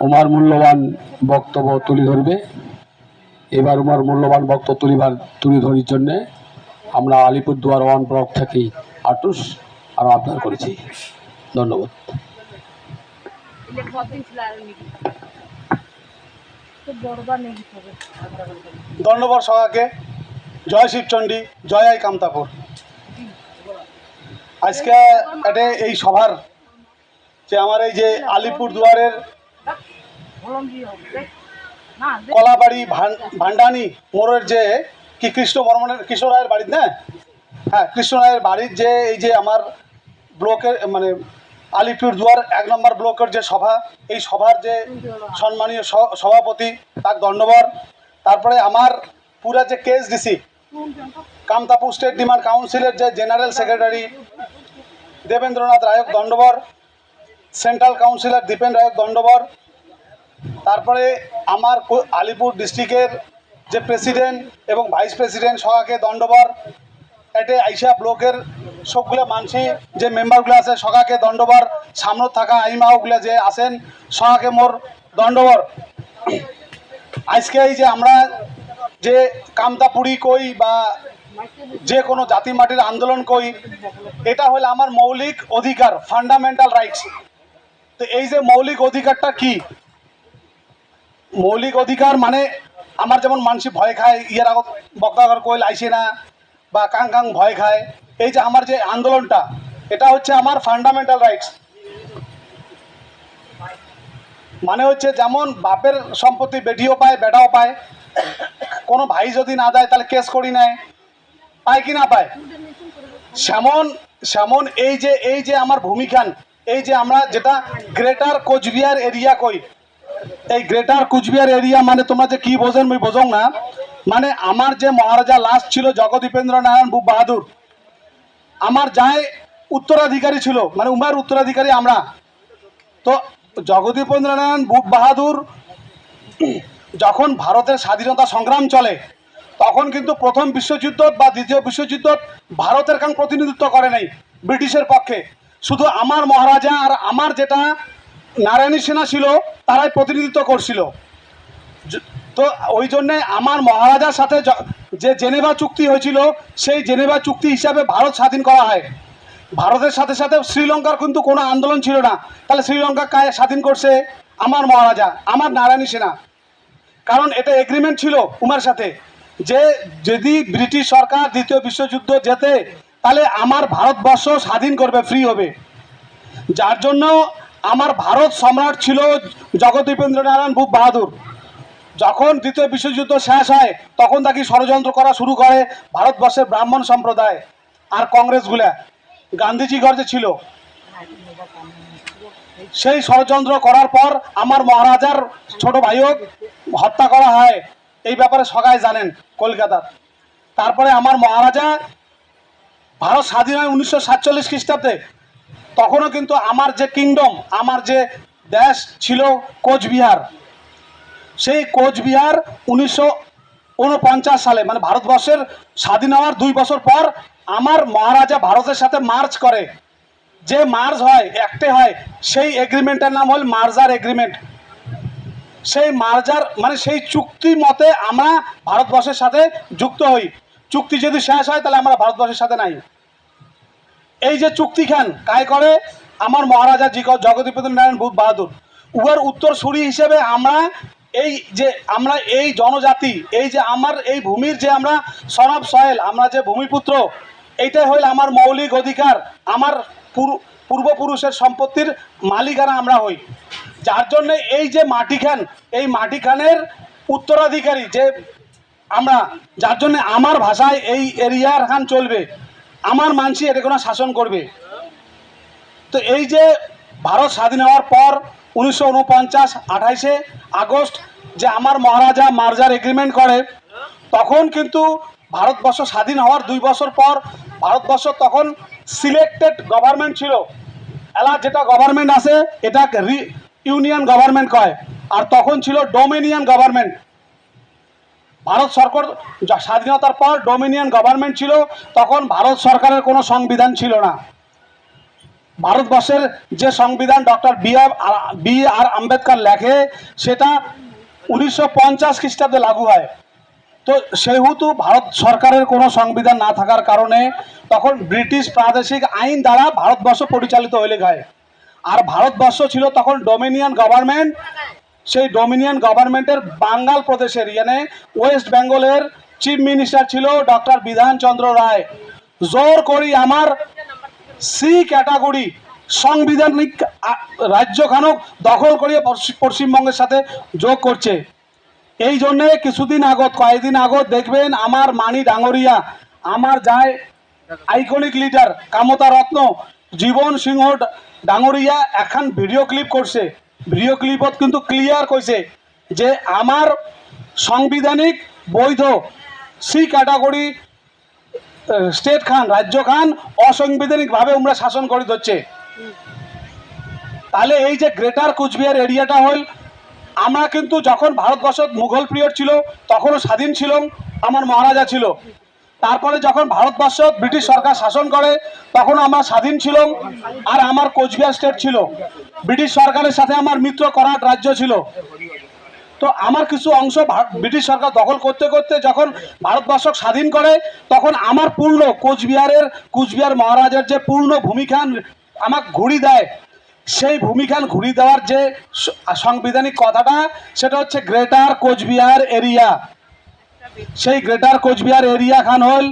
ওমার মূল্যবান বক্তব্য তুলে ধরবে। এবার ওমার মূল্যবান বক্তব্য তুলে ধরার জন্যে আমরা আলিপুরদুয়ার 1 ব্লক থেকে আটুস আর আবদার করেছি। ধন্যবাদ। ধন্যবাদ সবাইকে। জয় শিবচণ্ডী, জয় আই কামতাপুর। আজকে এটা এই সভার যে আমার এই যে আলিপুরদুয়ারের কলাবাড়ি ভান্ডানি মোড়ের যে কি কৃষ্ণ রায়ের বাড়ির না, হ্যাঁ কৃষ্ণ রায়ের বাড়ির যে এই যে আমার ব্লকের মানে আলিপুরদুয়ার 1 নম্বর ব্লকের যে সভা, এই সভার যে সম্মানীয় সভাপতি তার ধন্যবাদ। তারপরে আমার পুরা যে কেএসডিসি কামতাপুর স্টেট ডিমান্ড কাউন্সিলের যে জেনারেল সেক্রেটারি দেবেন্দ্রনাথ রায়ক দণ্ডবর, সেন্ট্রাল কাউন্সিলর দীপেন রায়ক দণ্ডবর, তারপরে আমার আলিপুর ডিস্ট্রিক্টের যে প্রেসিডেন্ট এবং ভাইস প্রেসিডেন্ট সবাইকে দণ্ডবর। এতে আইসা ব্লকের সবগুলো মানসি যে মেম্বারগুলো আছে সবাইকে দণ্ডবর। সামনে থাকা আইমাওগুলো যে আছেন সবাইকে মোর দণ্ডবর। আজকে এই যে আমরা যে কামতাপুরি কই বা যে কোনো জাতি মাটির আন্দোলন কই, এটা হলো আমার মৌলিক অধিকার, ফান্ডামেন্টাল রাইটস। তো এই যে মৌলিক অধিকারটা কি? মৌলিক অধিকার মানে আমার যেমন মানুষ ভয় খায়, ইয়ের আগত বক্তাগর কইল আইসে না বা কাং ভয় খায়, এই যে আমার যে আন্দোলনটা এটা হচ্ছে আমার ফান্ডামেন্টাল রাইটস। মানে হচ্ছে যেমন বাপের সম্পত্তি বেটিও পায় বেটাও পায়, কোনো ভাই যদি না দেয় তাহলে কেস করি নেয়, পায় কি না পায়, সেমন এই যে আমার ভূমিখান, এই যে আমরা যেটা গ্রেটার কোচবিহার এরিয়া কই, এই গ্রেটার কুচবিহার এরিয়া মানে তোমরা যে কি বোঝেন আমি বোঝং না। মানে আমার যে মহারাজা লাস্ট ছিল জগদীপেন্দ্র নারায়ণ ভূপ বাহাদুর, আমার যাই উত্তরাধিকারী ছিল, মানে উমার উত্তরাধিকারী আমরা। তো জগদীপেন্দ্র নারায়ণ ভূপ বাহাদুর যখন ভারতের স্বাধীনতা সংগ্রাম চলে তখন কিন্তু প্রথম বিশ্বযুদ্ধ বা দ্বিতীয় বিশ্বযুদ্ধ ভারতের কাং প্রতিনিধিত্ব করে নাই ব্রিটিশের পক্ষে, শুধু আমার মহারাজা আর আমার যেটা নারায়ণী সেনা ছিল তারাই প্রতিনিধিত্ব করছিল। তো ওই জন্যে আমার মহারাজার সাথে যে জেনেভা চুক্তি হয়েছিল সেই জেনেভা চুক্তি হিসাবে ভারত স্বাধীন করা হয়। ভারতের সাথে সাথে শ্রীলঙ্কার কিন্তু কোনো আন্দোলন ছিল না, তাহলে শ্রীলঙ্কা কায় স্বাধীন করছে? আমার মহারাজা, আমার নারায়ণী সেনা। কারণ এটা এগ্রিমেন্ট ছিল উমার সাথে যে যদি ব্রিটিশ সরকার দ্বিতীয় বিশ্বযুদ্ধ জেতে তাহলে আমার ভারতবর্ষ স্বাধীন করবে, ফ্রি হবে। যার জন্য আমার ভারত সম্রাট ছিল জগদীপেন্দ্র নারায়ণ ভূপ বাহাদুর। যখন দ্বিতীয় বিশ্বযুদ্ধ শেষ হয় তখন তাকে ষড়যন্ত্র করা শুরু করে ভারতবর্ষের ব্রাহ্মণ সম্প্রদায় আর কংগ্রেসগুলা, গান্ধীজি গর্জে ছিল। সেই ষড়যন্ত্র করার পর আমার মহারাজার ছোট ভাইও হত্যা করা হয়, এই ব্যাপারে সবাই জানেন কলকাতার। তারপরে আমার মহারাজা ভারত স্বাধীন হয় 1947 খ্রিস্টাব্দে। তখনও কিন্তু আমার যে কিংডম, আমার যে দেশ ছিল কোচবিহার, সেই কোচবিহার 1949 সালে মানে ভারতবর্ষের স্বাধীন হওয়ার 2 বছর পর আমার মহারাজা ভারতের সাথে মার্চ করে। যে মার্চ হয় একটে হয়, সেই এগ্রিমেন্টের নাম হল মার্জার এগ্রিমেন্ট। সেই মার্জার মানে সেই চুক্তি মতে আমরা ভারতবর্ষের সাথে যুক্ত হই। চুক্তি যদি শেষ হয় তাহলে আমরা ভারতবর্ষের সাথে নাই। এই যে চুক্তিখান কায় করে আমার মহারাজা জগদীপেন্দ্র নারায়ণ ভূপ বাহাদুর। উহার উত্তরসূরি হিসেবে আমরা এই জনজাতি, এই যে আমার এই ভূমির যে আমরা সন অফ সয়েল, আমরা যে ভূমিপুত্র, এইটাই হইল আমার মৌলিক অধিকার। আমার পূর্বপুরুষের সম্পত্তির মালিকানা আমরা হই। যার জন্যে এই যে মাটিখান, এই মাটিখানের উত্তরাধিকারী যে আমরা, যার জন্য আমার ভাষায় এই এরিয়ার খান চলবে, আমার মানসি এটা কোনো শাসন করবে। তো এই যে ভারত স্বাধীন হওয়ার পর 1949 28শে আগস্ট যে আমার মহারাজা মার্জার এগ্রিমেন্ট করে, তখন কিন্তু ভারতবর্ষ স্বাধীন হওয়ার 2 বছর পর ভারতবর্ষ তখন সিলেক্টেড গভর্নমেন্ট ছিল। এলা যেটা গভর্নমেন্ট আছে এটা ইউনিয়ন গভর্নমেন্ট কয়, আর তখন ছিল ডোমিনিয়ন গভর্নমেন্ট। ভারত সরকার স্বাধীনতার পর ডোমিনিয়ন গভর্নমেন্ট ছিল, তখন ভারত সরকারের কোনো সংবিধান ছিল না। ভারতবর্ষের যে সংবিধান ডক্টর বি আর আম্বেদকর লেখে সেটা 1950 খ্রিস্টাব্দে লাগু হয়। তো সেহেতু ভারত সরকারের কোনো সংবিধান না থাকার কারণে তখন ব্রিটিশ প্রাদেশিক আইন দ্বারা ভারতবর্ষ পরিচালিত হয়ে হয়। আর ভারতবর্ষ ছিল তখন ডোমিনিয়ন গভর্নমেন্ট। সেই ডোমিনিয়ন গভর্নমেন্টের বাঙ্গাল প্রদেশের ওয়েস্ট বেঙ্গলের চিফ মিনিস্টার ছিল ডক্টর বিধানচন্দ্র রায়। জোর করি আমার সি ক্যাটাগরি সাংবিধানিক রাজ্যখানক দখল করিয়ে পশ্চিমবঙ্গের সাথে যোগ করছে। এই জন্যে কয়েকদিন আগত দেখবেন আমার মানি ডাঙরিয়া, আমার যায় আইকনিক লিডার কামতা রত্ন জীবন সিংহ ডাঙরিয়া এখন ভিডিও ক্লিপ করছে। ভিডিও ক্লিপত কিন্তু ক্লিয়ার কইছে যে আমার সাংবিধানিক বৈধ সি ক্যাটাগরি স্টেট খান রাজ্য খান অসাংবিধানিকভাবে আমরা শাসন করে দিচ্ছে। তাহলে এই যে গ্রেটার কুচবিহার এরিয়াটা হল, আমরা কিন্তু যখন ভারতবর্ষ মুঘল পিরিয়ড ছিল তখনও স্বাধীন ছিল, আমার মহারাজা ছিল। তারপরে যখন ভারতবর্ষ ব্রিটিশ সরকার শাসন করে তখন আমরা স্বাধীন ছিলাম, আর আমার কোচবিহার স্টেট ছিল। ব্রিটিশ সরকারের সাথে আমার মিত্র করাট রাজ্য ছিল। তো আমার কিছু অংশ ব্রিটিশ সরকার দখল করতে করতে যখন ভারতবর্ষ স্বাধীন করে তখন আমার পূর্ণ কুচবিহার মহারাজার যে পূর্ণ ভূমিখান আমাকে ঘুরি দেয়, সেই ভূমিখান ঘুরি দেওয়ার যে সাংবিধানিক কথাটা সেটা হচ্ছে গ্রেটার কোচবিহার এরিয়া। সেই গ্রেটার কোচবিহার এরিয়া খান হল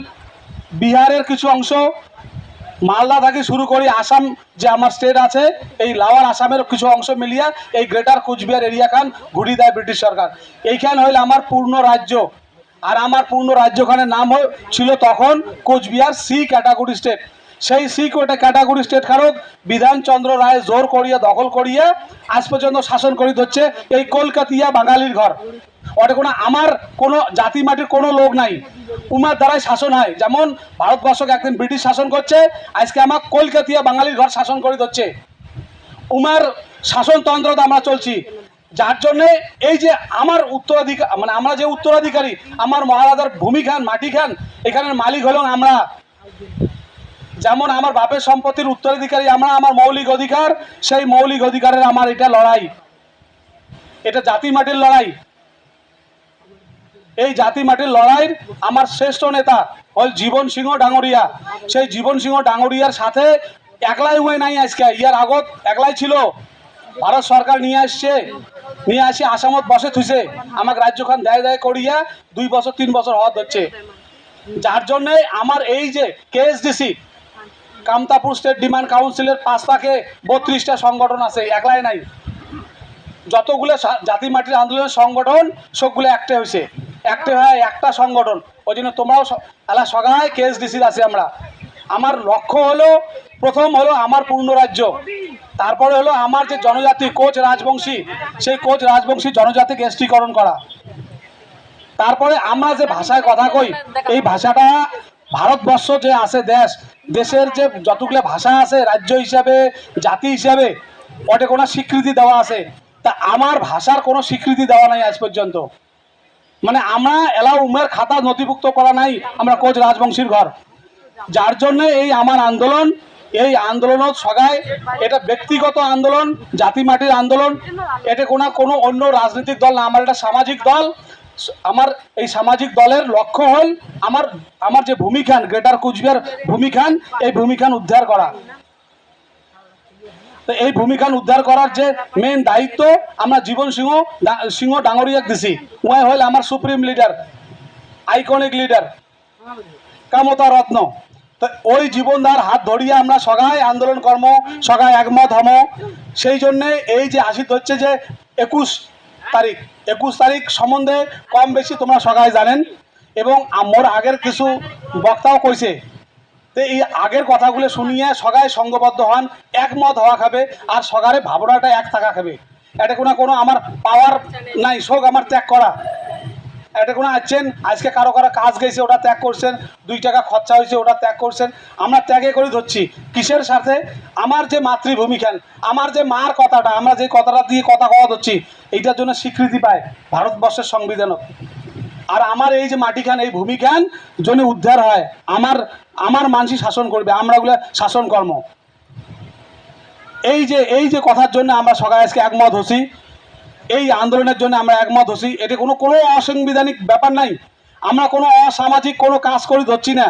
বিহারের কিছু অংশ, মালদা থেকে শুরু করি আসাম যে আমার স্টেট আছে, এই লাওয়ার আসামের কিছু অংশ মিলিয়া এই গ্রেটার কোচবিহার এরিয়া খান ঘুরি দেয় ব্রিটিশ সরকার। এইখান হইল আমার পূর্ণ রাজ্য। আর আমার পূর্ণ রাজ্যখানের নাম ছিল তখন কোচবিহার সি ক্যাটাগরি স্টেট। সেই সি ক্যাটাগরি স্টেট খানক বিধানচন্দ্র রায় জোর করিয়া দখল করিয়া আজ পর্যন্ত শাসন করি হচ্ছে এই কলকাতিয়া বাঙালির ঘর। ওটা আমার কোনো জাতি মাটির কোনো লোক নাই, উমার দ্বারাই শাসন হয়। যেমন ভারতবর্ষকে একদিন ব্রিটিশ শাসন করছে, আজকে আমার কলকাতিয়া বাঙালির ঘর শাসন করে দিচ্ছে। উমার শাসনতন্ত্রতে আমরা চলছি, যার জন্যে এই যে আমার উত্তরাধিকার আমরা যে উত্তরাধিকারী, আমার মহারাজার ভূমি খান মাটি খান এখানের মালিক হলাম আমরা। যেমন আমার বাপের সম্পত্তির উত্তরাধিকারী আমরা, আমার মৌলিক অধিকার, সেই মৌলিক অধিকারের আমার এটা লড়াই, এটা জাতি মাটির লড়াই। এই জাতি মাটির লড়াইয়ের আমার শ্রেষ্ঠ নেতা হল জীবন সিংহ ডাঙরিয়া। সেই জীবন সিংহ ডাঙরিয়ার সাথে একলাই হয়ে নাই, আজকে ইয়ার আগত একলাই ছিল। ভারত সরকার নিয়ে আসি আসামত বসে থুইছে, আমাকে রাজ্যখান দেয় করিয়া 2 বছর 3 বছর হওয়া হচ্ছে। যার জন্যে আমার এই যে কেএসডিসি কামতাপুর স্টেট ডিমান্ড কাউন্সিলের 5 থেকে 32টা সংগঠন আছে, একলাই নাই। যতগুলো জাতি মাটির আন্দোলনের সংগঠন সবগুলো একটা হয়েছে, একটা হয় একটা সংগঠন। ওই জন্য তোমরাও এলা সগায় কেএসডিসির আছে আমরা। আমার লক্ষ্য হলো প্রথম হলো আমার পূর্ণ রাজ্য, তারপরে হলো আমার যে জনজাতি কোচ রাজবংশী, সেই কোচ রাজবংশী জনজাতিকে এসটিকরণ করা। তারপরে আমরা যে ভাষায় কথা কই, এই ভাষাটা ভারতবর্ষ যে আছে দেশের যে যতগুলো ভাষা আছে রাজ্য হিসাবে জাতি হিসাবে ওটা কোনো স্বীকৃতি দেওয়া আছে, তা আমার ভাষার কোনো স্বীকৃতি দেওয়া নাই আজ পর্যন্ত। আমরা এলাও উমের খাতা নথিভুক্ত করা নাই আমরা কোচ রাজবংশীর ঘর। যার জন্য এই আমার আন্দোলন, এই আন্দোলনত সগায় এটা ব্যক্তিগত আন্দোলন, জাতি মাটির আন্দোলন। এটা কোনো অন্য রাজনৈতিক দল না, আমার এটা সামাজিক দল। আমার এই সামাজিক দলের লক্ষ্য হল আমার যে ভূমিখান গ্রেটার কুচবিহার ভূমিখান, এই ভূমিখান উদ্ধার করা। তো এই ভূমিখান উদ্ধার করার যে মেন দায়িত্ব আমরা জীবন সিংহ ডাঙরিয়াক দিছি। উনি হল আমার supreme leader, iconic leader Kamata Ratna. তো ওই জীবনদার হাত ধরিয়ে আমরা সগায় আন্দোলন কর্ম সগায় একমত হম। সেই জন্যে এই যে আসিত হচ্ছে যে 21 তারিখ সম্বন্ধে কম বেশি তোমরা সগায় জানেন, এবং মোর আগের কিছু বক্তাও কইছে। তো এই আগের কথাগুলো শুনিয়ে সগায় সঙ্গবদ্ধ হন, একমত হওয়া খাবে, আর সগারে ভাবনাটা এক থাকা খাবে। এটা কোনো আমার পাওয়ার নাই, শোক আমার ত্যাগ করা। এটা আছেন আজকে কারো কাজ গেছে ওটা ত্যাগ করছেন, 2 টাকা খরচা হয়েছে ওটা ত্যাগ করছেন, আমরা ত্যাগে করে ধরছি কিসের সাথে? আমার যে মাতৃভূমি খান, আমার যে মার কথাটা, আমরা যে কথাটা দিয়ে কথা কওয়া ধরছি, এইটার জন্য স্বীকৃতি পায় ভারতবর্ষের সংবিধানত। আর আমার এই যে মাটিখান, এই ভূমিখান যদি উদ্ধার হয়, আমার মানসি শাসন করবে, আমরাগুলো শাসন কর্ম। এই যে কথার জন্য আমরা সবাই আজকে একমত হছি, এই আন্দোলনের জন্য আমরা একমত হছি, এটা কোনো অসাংবিধানিক ব্যাপার নাই। আমরা কোনো অসামাজিক কোনো কাজ করে ধরছি না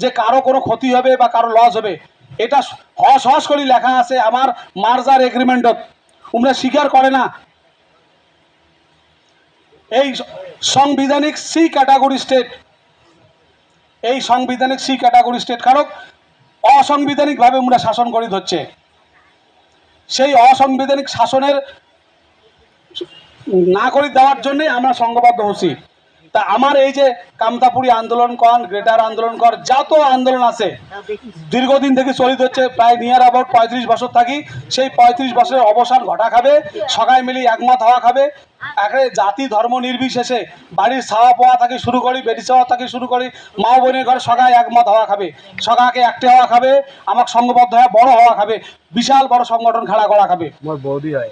যে কারো কোনো ক্ষতি হবে বা কারো লস হবে। এটা হস করে লেখা আছে আমার মার্জার এগ্রিমেন্টত, তোমরা স্বীকার করে না। এই সাংবিধানিক সি ক্যাটাগরি স্টেট, এই সাংবিধানিক সি ক্যাটাগরি স্টেট কারক অসাংবিধানিকভাবে আমরা শাসন করে ধরছে। সেই অসাংবিধানিক শাসনের না করে দেওয়ার জন্যে আমরা সংঘবদ্ধ হচ্ছি। তা আমার এই যে কামতাপুরি আন্দোলন কর, গ্রেটার আন্দোলন কর, যত আন্দোলন আছে দীর্ঘদিন থেকে চলিত হচ্ছে, প্রায় নিয়ার অ্যাবাউট 35 বছর থাকি। সেই 35 বছরের অবসান ঘটা খাবে, সবাই মিলে একমত হওয়া খাবে। একে জাতি ধর্ম নির্বিশেষে বাড়ির ছাওয়া পোয়া থেকে শুরু করি, বেটি ছাওয়া থেকে শুরু করি, মা বোনের ঘরে সবাই একমত হওয়া খাবে, সবাইকে একটে হওয়া খাবে, আমাকে সংঘবদ্ধ হয়ে বড় হওয়া খাবে, বিশাল বড় সংগঠন খাড়া করা খাবে।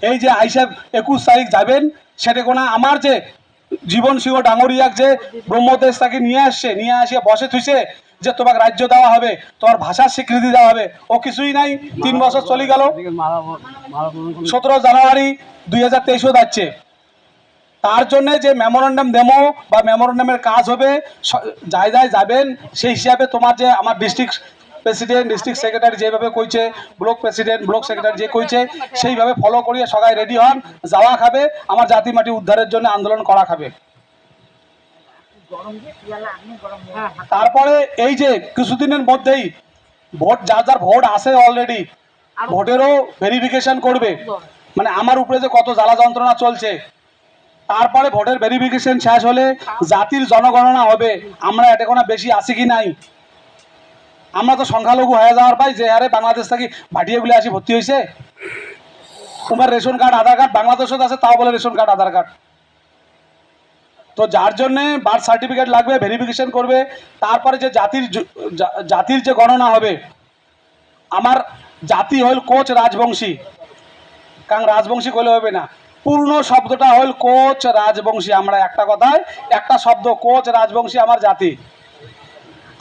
এই যে আইসাব 21 তারিখ যাবেন, সেটা কোনা আমার যে জীবন সিংহ ডাঙরিয়াক যে ব্রহ্মদেশ তাকে নিয়ে আসিয়া বসে থুইছে যে তোমাকে রাজ্য দেওয়া হবে, তোমার ভাষার স্বীকৃতি দেওয়া হবে, ও কিছুই নাই। 3 বছর চলে গেল, 17 জানুয়ারি 2023 যাচ্ছে। তার জন্য যে মেমোরেন্ডাম ডেমো বা মেমোরেন্ডামের কাজ হবে, যাই যাবেন, সেই হিসাবে তোমার যে আমার ডিস্ট্রিক্ট প্রেসিডেন্ট, ডিস্ট্রিক্ট সেক্রেটারি যেভাবে কইছে, ব্লক প্রেসিডেন্ট, ব্লক সেক্রেটারি যে কইছে, সেইভাবে ফলো করিয়ে সবাই রেডি হন, যাওয়া খাবে, আমার জাতি মাটি উদ্ধারের জন্য আন্দোলন করা খাবে। তারপরে এই যে কিছুদিনের মধ্যেই ভোট, যার ভোট আছে অলরেডি, ভোটেরও ভেরিফিকেশন করবে, মানে আমার উপরে যে কত জ্বালা যন্ত্রণা চলছে। তারপরে ভোটের ভেরিফিকেশন শেষ হলে জাতির জনগণনা হবে, আমরা এটা কোনো বেশি আছি কি নাই। আমরা তো সংখ্যালঘু হয়ে যাওয়ার পাই, যে হারে বাংলাদেশ থেকে ভাটিয়াগুলি আসি ভর্তি হয়েছে। তোমার রেশন কার্ড আধার কার্ড বাংলাদেশত আছে, তাও বলে রেশন কার্ড আধার কার্ড। তো যার জন্যে বার্থ সার্টিফিকেট লাগবে, ভেরিফিকেশন করবে। তারপরে যে জাতির যে গণনা হবে, আমার জাতি হল কোচ রাজবংশী, কারণ রাজবংশী করলে হবে না, পূর্ণ শব্দটা হল কোচ রাজবংশী। আমরা একটা কথায় একটা শব্দ, কোচ রাজবংশী আমার জাতি।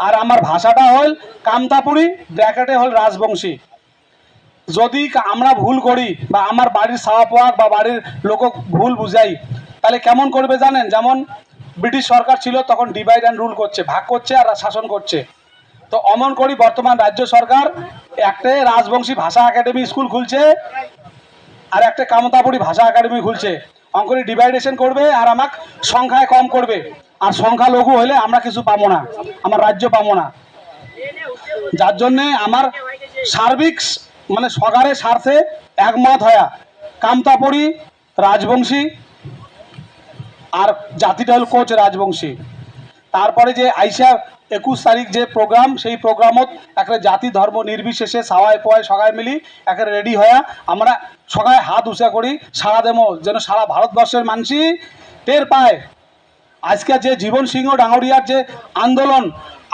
আর আমার ভাষাটা হল কামতাপুরি, ব্র্যাকেটে হল রাজবংশী। যদি আমরা ভুল করি বা আমার বাড়ির ছাওয়া পোয়াক বা বাড়ির লোক ভুল বুঝাই, তাহলে কেমন করবে জানেন? যেমন ব্রিটিশ সরকার ছিল তখন ডিভাইড অ্যান্ড রুল করছে, ভাগ করছে আর শাসন করছে। তো অমন করি বর্তমান রাজ্য সরকার একটা রাজবংশী ভাষা একাডেমি স্কুল খুলছে আর একটা কামতাপুরি ভাষা একাডেমি খুলছে। অঙ্করি ডিভাইডেশন করবে আর আমাকে সংখ্যায় কম করবে, আর সংখ্যালঘু হলে আমরা কিছু পাবো না, আমার রাজ্য পাবো না। যার জন্যে আমার সার্বিক মানে সরকারের স্বার্থে একমত হয়া কামতাপুরি রাজবংশী আর জাতিটা হল কোচ রাজবংশী। তারপরে যে আইসা 21 তারিখ যে প্রোগ্রাম, সেই প্রোগ্রামত একটা জাতি ধর্ম নির্বিশেষে সাওয়াই পোয়াই সবাই মিলি একটা রেডি হয়া আমরা সবাই হাত উঁচা করি, সারা দেমো যেন সারা ভারতবর্ষের মানুষই টের পায় আজকে যে জীবন সিংহ ডাঙরিয়ার যে আন্দোলন,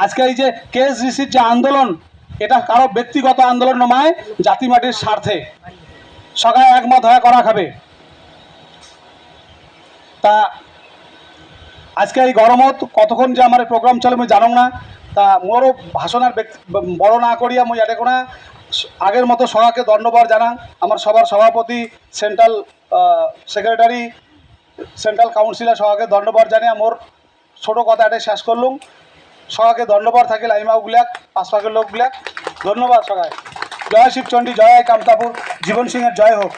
আজকে এই যে কেএসডিসির যে আন্দোলন, এটা কারো ব্যক্তিগত আন্দোলন নয়, জাতি মাটির স্বার্থে সবাই একমত হয়ে করা খাবে। তা আজকে এই গরমত কতক্ষণ যে আমার প্রোগ্রাম চলে আমি জানো না। তা মোরও ভাষণের বড় না করিয়া মই এটা কোনা আগের মতো সবাইকে ধন্যবাদ জানাং। আমার সবার সভাপতি, সেন্ট্রাল সেক্রেটারি, সেন্ট্রাল কাউন্সিলর সবাইকে ধন্যবাদ জানিয়ে মোর ছোটো কথা এটা শেষ করলুম। সবাইকে ধন্যবাদ থাকিল, আইমাগুলাক আশপাশের লোকগুলাক ধন্যবাদ সবাই। জয় শিবচণ্ডী, জয় কামতাপুর, জীবন সিংয়ের জয় হোক।